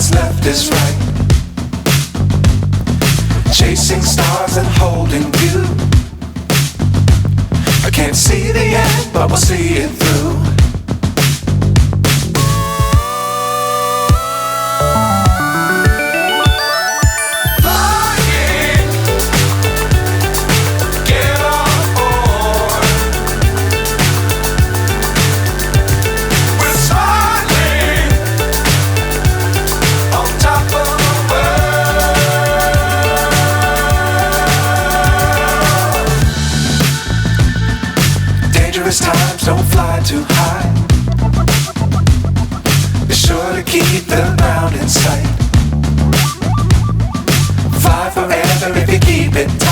what's left is right. Chasing stars and holding you. I can't see the end, but we'll see it through. Times don't fly too high. Be sure to keep the ground in sight. Fly forever if you keep it tight.